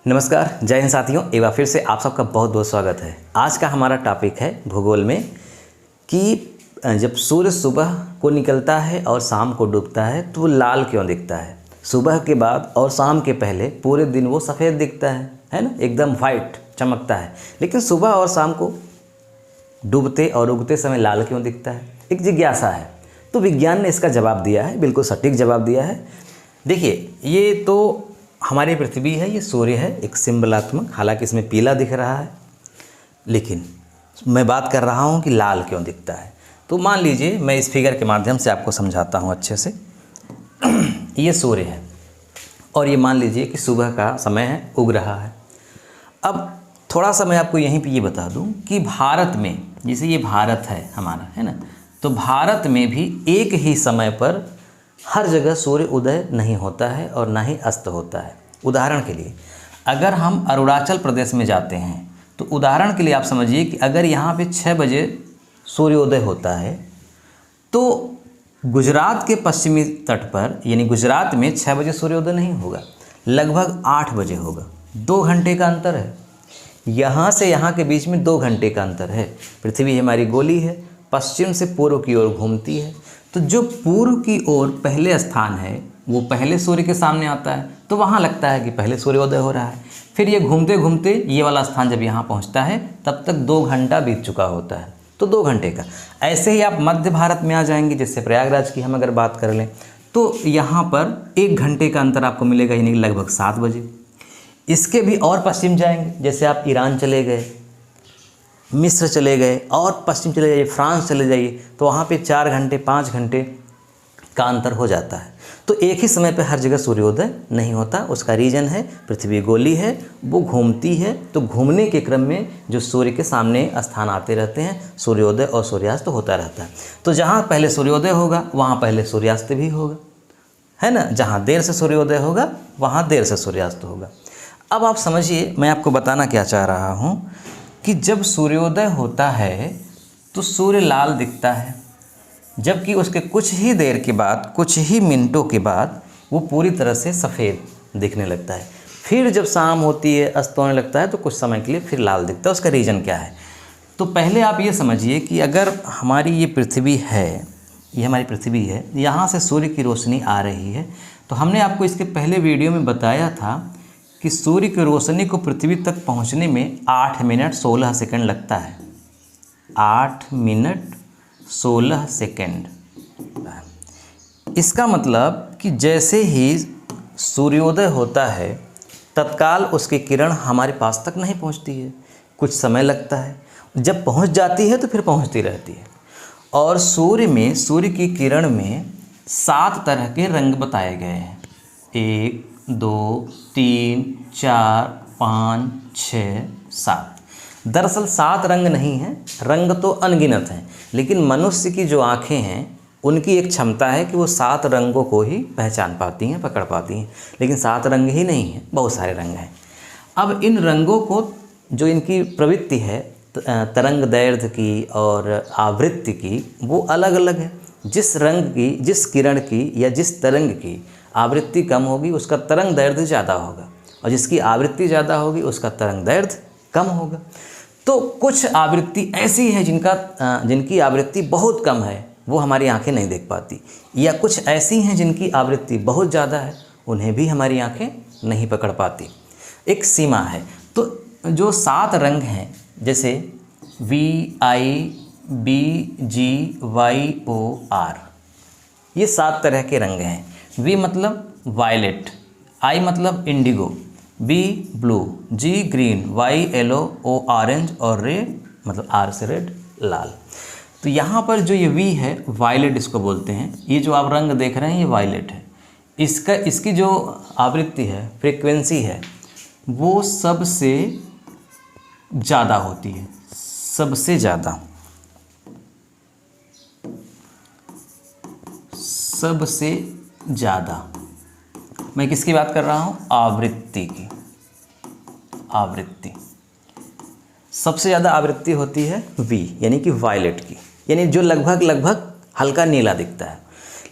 नमस्कार, जय हिंद साथियों। एक बार फिर से आप सबका बहुत बहुत स्वागत है। आज का हमारा टॉपिक है भूगोल में कि जब सूर्य सुबह को निकलता है और शाम को डूबता है तो वो लाल क्यों दिखता है। सुबह के बाद और शाम के पहले पूरे दिन वो सफ़ेद दिखता है ना, एकदम वाइट चमकता है। लेकिन सुबह और शाम को डूबते और उगते समय लाल क्यों दिखता है, एक जिज्ञासा है। तो विज्ञान ने इसका जवाब दिया है, बिल्कुल सटीक जवाब दिया है। देखिए, ये तो हमारी पृथ्वी है, ये सूर्य है, एक सिंबलात्मक, हालांकि इसमें पीला दिख रहा है, लेकिन मैं बात कर रहा हूँ कि लाल क्यों दिखता है। तो मान लीजिए मैं इस फिगर के माध्यम से आपको समझाता हूँ अच्छे से। ये सूर्य है और ये मान लीजिए कि सुबह का समय है, उग रहा है। अब थोड़ा सा मैं आपको यहीं पे ये बता दूँ कि भारत में, जैसे ये भारत है हमारा, है ना, तो भारत में भी एक ही समय पर हर जगह सूर्य उदय नहीं होता है और ना ही अस्त होता है। उदाहरण के लिए अगर हम अरुणाचल प्रदेश में जाते हैं तो उदाहरण के लिए आप समझिए कि अगर यहाँ पे 6 बजे सूर्योदय होता है तो गुजरात के पश्चिमी तट पर यानी गुजरात में 6 बजे सूर्योदय नहीं होगा, लगभग 8 बजे होगा। 2 घंटे का अंतर है, यहाँ से यहाँ के बीच में 2 घंटे का अंतर है। पृथ्वी हमारी गोली है, पश्चिम से पूर्व की ओर घूमती है, तो जो पूर्व की ओर पहले स्थान है वो पहले सूर्य के सामने आता है, तो वहाँ लगता है कि पहले सूर्योदय हो रहा है। फिर ये घूमते घूमते ये वाला स्थान जब यहाँ पहुँचता है तब तक 2 घंटा बीत चुका होता है, तो 2 घंटे का। ऐसे ही आप मध्य भारत में आ जाएंगे, जैसे प्रयागराज की हम अगर बात कर लें तो यहाँ पर 1 घंटे का अंतर आपको मिलेगा, यानी लगभग 7 बजे। इसके भी और पश्चिम जाएंगे, जैसे आप ईरान चले गए, मिस्र चले गए और पश्चिम चले जाइए, फ्रांस चले जाइए, तो वहाँ पे 4 घंटे 5 घंटे का अंतर हो जाता है। तो एक ही समय पे हर जगह सूर्योदय नहीं होता। उसका रीज़न है पृथ्वी गोली है, वो घूमती है, तो घूमने के क्रम में जो सूर्य के सामने स्थान आते रहते हैं, सूर्योदय और सूर्यास्त होता रहता है। तो जहाँ पहले सूर्योदय होगा वहाँ पहले सूर्यास्त भी होगा, है ना। जहाँ देर से सूर्योदय होगा वहाँ देर से सूर्यास्त होगा। अब आप समझिए, मैं आपको बताना क्या चाह रहा हूँ कि जब सूर्योदय होता है तो सूर्य लाल दिखता है, जबकि उसके कुछ ही देर के बाद, कुछ ही मिनटों के बाद वो पूरी तरह से सफ़ेद दिखने लगता है। फिर जब शाम होती है, अस्त होने लगता है, तो कुछ समय के लिए फिर लाल दिखता है। उसका रीज़न क्या है? तो पहले आप ये समझिए कि अगर हमारी ये पृथ्वी है, ये हमारी पृथ्वी है, यहाँ से सूर्य की रोशनी आ रही है, तो हमने आपको इसके पहले वीडियो में बताया था कि सूर्य की रोशनी को पृथ्वी तक पहुंचने में 8 मिनट 16 सेकंड लगता है। 8 मिनट 16 सेकंड। इसका मतलब कि जैसे ही सूर्योदय होता है तत्काल उसकी किरण हमारे पास तक नहीं पहुंचती है, कुछ समय लगता है। जब पहुंच जाती है तो फिर पहुंचती रहती है। और सूर्य में, सूर्य की किरण में 7 तरह के रंग बताए गए हैं। 1 2 3 4 5 6 7। दरअसल 7 रंग नहीं हैं, रंग तो अनगिनत हैं, लेकिन मनुष्य की जो आँखें हैं उनकी एक क्षमता है कि वो 7 रंगों को ही पहचान पाती हैं, पकड़ पाती हैं। लेकिन 7 रंग ही नहीं हैं, बहुत सारे रंग हैं। अब इन रंगों को, जो इनकी प्रवृत्ति है तरंग दैर्ध्य की और आवृत्ति की, वो अलग अलग है। जिस रंग की, जिस किरण की या जिस तरंग की आवृत्ति कम होगी उसका तरंग दैर्ध्य ज़्यादा होगा, और जिसकी आवृत्ति ज़्यादा होगी उसका तरंग दैर्ध्य कम होगा। तो कुछ आवृत्ति ऐसी है जिनकी आवृत्ति बहुत कम है, वो हमारी आंखें नहीं देख पाती, या कुछ ऐसी हैं जिनकी आवृत्ति बहुत ज़्यादा है, उन्हें भी हमारी आंखें नहीं पकड़ पाती। एक सीमा है। तो जो 7 रंग हैं, जैसे VIBGYOR, ये 7 तरह के रंग हैं। V मतलब वायलेट, I मतलब Indigo, B blue, G green, Y yellow, O orange और रे मतलब R से रेड, लाल। तो यहाँ पर जो ये V है, वायलेट इसको बोलते हैं। ये जो आप रंग देख रहे हैं ये वायलेट है। इसकी जो आवृत्ति है, फ्रीक्वेंसी है, वो सबसे ज़्यादा होती है, सबसे ज़्यादा, सबसे ज़्यादा। मैं किसकी बात कर रहा हूँ? आवृत्ति की। आवृत्ति सबसे ज़्यादा आवृत्ति होती है V यानी कि वायलेट की, यानी जो लगभग हल्का नीला दिखता है।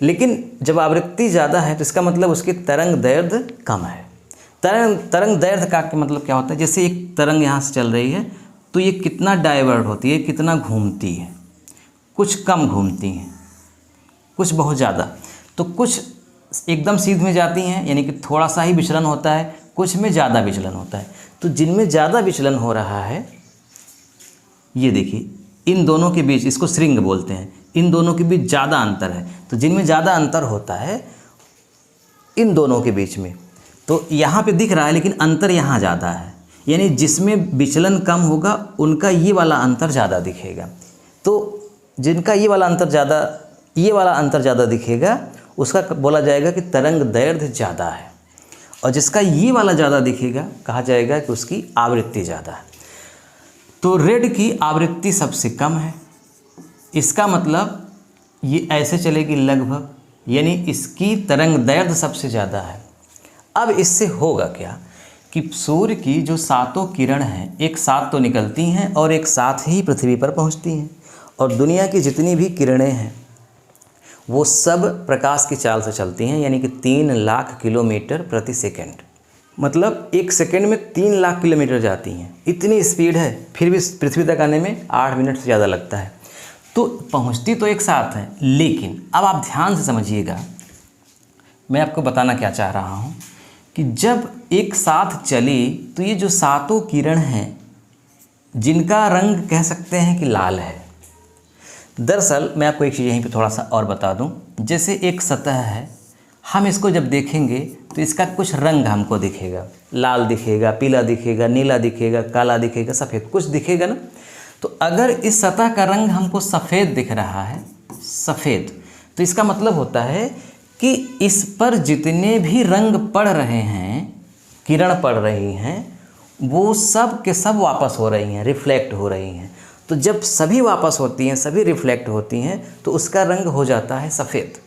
लेकिन जब आवृत्ति ज़्यादा है तो इसका मतलब उसकी तरंग दैर्ध्य कम है। तरंग दैर्ध्य का मतलब क्या होता है, जैसे एक तरंग यहाँ से चल रही है तो ये कितना डाइवर्ट होती है, कितना घूमती है। कुछ कम घूमती हैं, कुछ बहुत ज़्यादा। तो कुछ एकदम सीध में जाती हैं, यानी कि थोड़ा सा ही विचलन होता है, कुछ में ज़्यादा विचलन होता है। तो जिनमें ज़्यादा विचलन हो रहा है, ये देखिए इन दोनों के बीच, इसको श्रृंग बोलते हैं, इन दोनों के बीच ज़्यादा अंतर है। तो जिनमें ज़्यादा अंतर होता है इन दोनों के बीच में, तो यहाँ पे दिख रहा है लेकिन अंतर यहाँ ज़्यादा है, यानी जिसमें विचलन कम होगा उनका ये वाला अंतर ज़्यादा दिखेगा। तो जिनका ये वाला अंतर ज़्यादा दिखेगा उसका बोला जाएगा कि तरंग दैर्ध्य ज़्यादा है, और जिसका ये वाला ज़्यादा दिखेगा कहा जाएगा कि उसकी आवृत्ति ज़्यादा है। तो रेड की आवृत्ति सबसे कम है, इसका मतलब ये ऐसे चलेगी लगभग, यानी इसकी तरंग दैर्ध्य सबसे ज़्यादा है। अब इससे होगा क्या कि सूर्य की जो सातों किरण हैं एक साथ तो निकलती हैं और एक साथ ही पृथ्वी पर पहुंचती हैं, और दुनिया की जितनी भी किरणें हैं वो सब प्रकाश की चाल से चलती हैं, यानी कि 3 लाख किलोमीटर प्रति सेकंड। मतलब एक सेकंड में 3 लाख किलोमीटर जाती हैं, इतनी स्पीड है। फिर भी पृथ्वी तक आने में 8 मिनट से ज़्यादा लगता है। तो पहुंचती तो एक साथ है, लेकिन अब आप ध्यान से समझिएगा, मैं आपको बताना क्या चाह रहा हूं कि जब एक साथ चली तो ये जो सातों किरण हैं जिनका रंग कह सकते हैं कि लाल है। दरअसल मैं आपको एक चीज़ यहीं पे थोड़ा सा और बता दूं, जैसे एक सतह है, हम इसको जब देखेंगे तो इसका कुछ रंग हमको दिखेगा, लाल दिखेगा, पीला दिखेगा, नीला दिखेगा, काला दिखेगा, सफ़ेद कुछ दिखेगा ना। तो अगर इस सतह का रंग हमको सफ़ेद दिख रहा है, सफ़ेद, तो इसका मतलब होता है कि इस पर जितने भी रंग पड़ रहे हैं, किरण पड़ रही हैं, वो सब के सब वापस हो रही हैं, रिफ्लेक्ट हो रही हैं। तो जब सभी वापस होती हैं, सभी रिफ्लेक्ट होती हैं, तो उसका रंग हो जाता है सफ़ेद।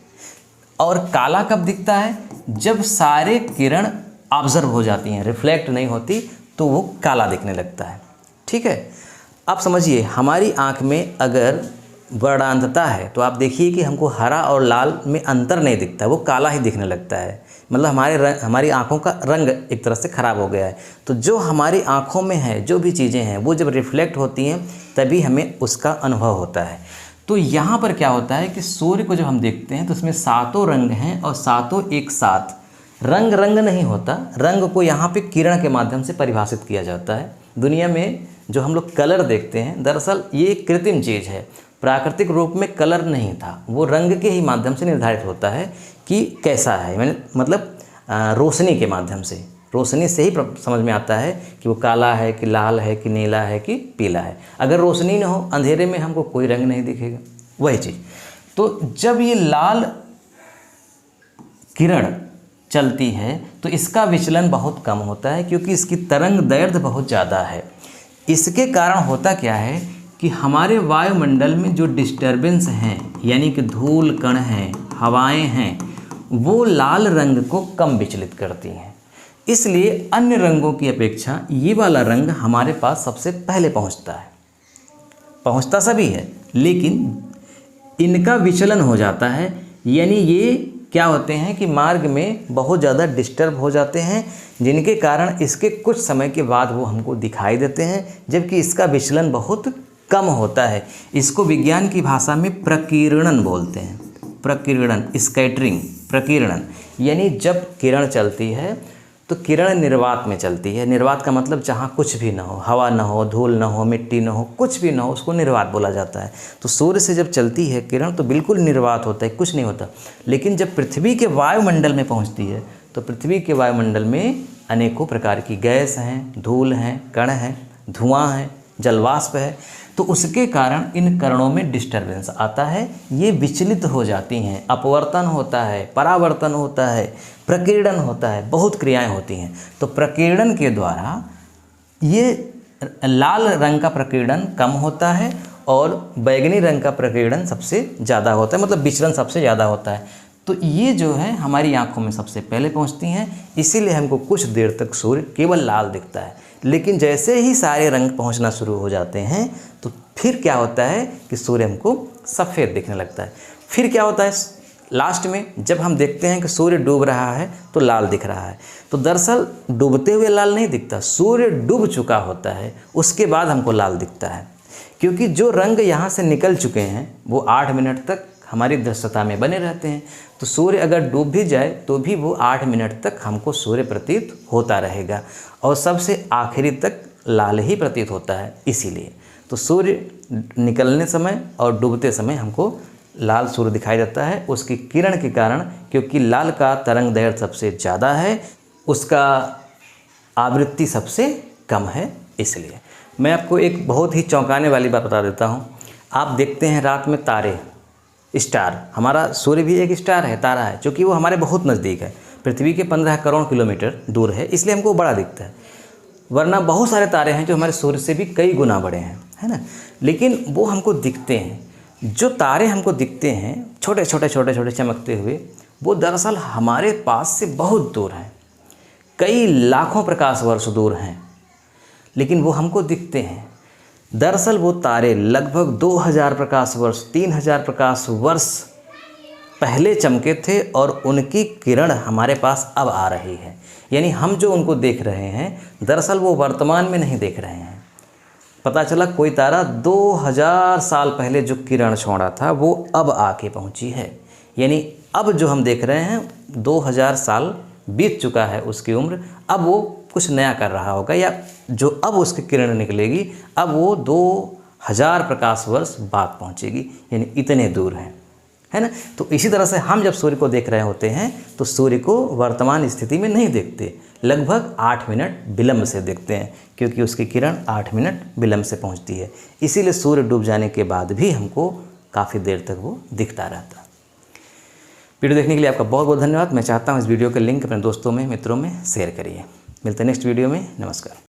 और काला कब दिखता है? जब सारे किरण ऑब्जर्व हो जाती हैं, रिफ्लेक्ट नहीं होती, तो वो काला दिखने लगता है। ठीक है, आप समझिए हमारी आँख में अगर वर्णांतता है तो आप देखिए कि हमको हरा और लाल में अंतर नहीं दिखता, वो काला ही दिखने लगता है। मतलब हमारी आँखों का रंग एक तरह से ख़राब हो गया है। तो जो हमारी आँखों में है, जो भी चीज़ें हैं, वो जब रिफ्लेक्ट होती हैं तभी हमें उसका अनुभव होता है। तो यहाँ पर क्या होता है कि सूर्य को जब हम देखते हैं तो उसमें सातों रंग हैं और सातों एक साथ। रंग नहीं होता, रंग को यहाँ पे किरण के माध्यम से परिभाषित किया जाता है। दुनिया में जो हम लोग कलर देखते हैं, दरअसल ये एक कृत्रिम चीज़ है। प्राकृतिक रूप में कलर नहीं था, वो रंग के ही माध्यम से निर्धारित होता है कि कैसा है, मतलब रोशनी के माध्यम से, रोशनी से ही समझ में आता है कि वो काला है कि लाल है कि नीला है कि पीला है। अगर रोशनी न हो, अंधेरे में हमको कोई रंग नहीं दिखेगा, वही चीज़। तो जब ये लाल किरण चलती है तो इसका विचलन बहुत कम होता है, क्योंकि इसकी तरंग दैर्ध्य बहुत ज़्यादा है। इसके कारण होता क्या है कि हमारे वायुमंडल में जो डिस्टर्बेंस हैं, यानी कि धूल कण हैं, हवाएं हैं, वो लाल रंग को कम विचलित करती हैं। इसलिए अन्य रंगों की अपेक्षा ये वाला रंग हमारे पास सबसे पहले पहुंचता है। पहुंचता सभी है, लेकिन इनका विचलन हो जाता है, यानी ये क्या होते हैं कि मार्ग में बहुत ज़्यादा डिस्टर्ब हो जाते हैं, जिनके कारण इसके कुछ समय के बाद वो हमको दिखाई देते हैं, जबकि इसका विचलन बहुत कम होता है। इसको विज्ञान की भाषा में प्रकीर्णन बोलते हैं। प्रकीर्णन, स्कैटरिंग, प्रकीर्णन, यानी जब किरण चलती है तो किरण निर्वात में चलती है। निर्वात का मतलब जहाँ कुछ भी ना हो, हवा ना हो, धूल ना हो, मिट्टी ना हो, कुछ भी ना हो, उसको निर्वात बोला जाता है। तो सूर्य से जब चलती है किरण तो बिल्कुल निर्वात होता है, कुछ नहीं होता। लेकिन जब पृथ्वी के वायुमंडल में पहुँचती है तो पृथ्वी के वायुमंडल में अनेकों प्रकार की गैस हैं, धूल हैं, कण हैं, धुआं है, जलवाष्प है, तो उसके कारण इन कणों में डिस्टर्बेंस आता है, ये विचलित हो जाती हैं, अपवर्तन होता है, परावर्तन होता है, प्रकीर्णन होता है, बहुत क्रियाएं होती हैं। तो प्रकीर्णन के द्वारा ये लाल रंग का प्रकीर्णन कम होता है और बैगनी रंग का प्रकीर्णन सबसे ज़्यादा होता है, मतलब विचलन सबसे ज़्यादा होता है। तो ये जो है हमारी आँखों में सबसे पहले पहुँचती हैं, इसीलिए हमको कुछ देर तक सूर्य केवल लाल दिखता है। लेकिन जैसे ही सारे रंग पहुंचना शुरू हो जाते हैं तो फिर क्या होता है कि सूर्य हमको सफ़ेद दिखने लगता है। फिर क्या होता है, लास्ट में जब हम देखते हैं कि सूर्य डूब रहा है तो लाल दिख रहा है, तो दरअसल डूबते हुए लाल नहीं दिखता, सूर्य डूब चुका होता है उसके बाद हमको लाल दिखता है, क्योंकि जो रंग यहाँ से निकल चुके हैं वो 8 मिनट तक हमारी दृश्यता में बने रहते हैं। तो सूर्य अगर डूब भी जाए तो भी वो 8 मिनट तक हमको सूर्य प्रतीत होता रहेगा और सबसे आखिरी तक लाल ही प्रतीत होता है। इसीलिए तो सूर्य निकलने समय और डूबते समय हमको लाल सूर्य दिखाई देता है उसकी किरण के कारण, क्योंकि लाल का तरंग दैर्घ्य सबसे ज़्यादा है, उसका आवृत्ति सबसे कम है। इसलिए मैं आपको एक बहुत ही चौंकाने वाली बात बता देता हूँ। आप देखते हैं रात में तारे, स्टार, हमारा सूर्य भी एक स्टार है, तारा है, क्योंकि वो हमारे बहुत नज़दीक है, पृथ्वी के 15 करोड़ किलोमीटर दूर है, इसलिए हमको बड़ा दिखता है। वरना बहुत सारे तारे हैं जो हमारे सूर्य से भी कई गुना बड़े हैं, है ना, लेकिन वो हमको दिखते हैं। जो तारे हमको दिखते हैं छोटे छोटे छोटे छोटे चमकते हुए, वो दरअसल हमारे पास से बहुत दूर हैं, कई लाखों प्रकाश वर्ष दूर हैं, लेकिन वो हमको दिखते हैं। दरअसल वो तारे लगभग 2000 प्रकाश वर्ष 3000 प्रकाश वर्ष पहले चमके थे और उनकी किरण हमारे पास अब आ रही है। यानी हम जो उनको देख रहे हैं दरअसल वो वर्तमान में नहीं देख रहे हैं। पता चला कोई तारा 2000 साल पहले जो किरण छोड़ा था वो अब आके पहुंची है। यानी अब जो हम देख रहे हैं 2000 साल बीत चुका है उसकी उम्र, अब वो कुछ नया कर रहा होगा, या जो अब उसकी किरण निकलेगी अब वो 2000 प्रकाश वर्ष बाद पहुंचेगी, यानी इतने दूर है ना। तो इसी तरह से हम जब सूर्य को देख रहे होते हैं तो सूर्य को वर्तमान स्थिति में नहीं देखते, लगभग 8 मिनट विलंब से देखते हैं, क्योंकि उसकी किरण 8 मिनट विलंब से पहुंचती है। इसीलिए सूर्य डूब जाने के बाद भी हमको काफ़ी देर तक वो दिखता रहता। वीडियो देखने के लिए आपका बहुत बहुत धन्यवाद। मैं चाहता हूँ इस वीडियो के लिंक अपने दोस्तों में, मित्रों में शेयर करिए। मिलते हैं नेक्स्ट वीडियो में। नमस्कार।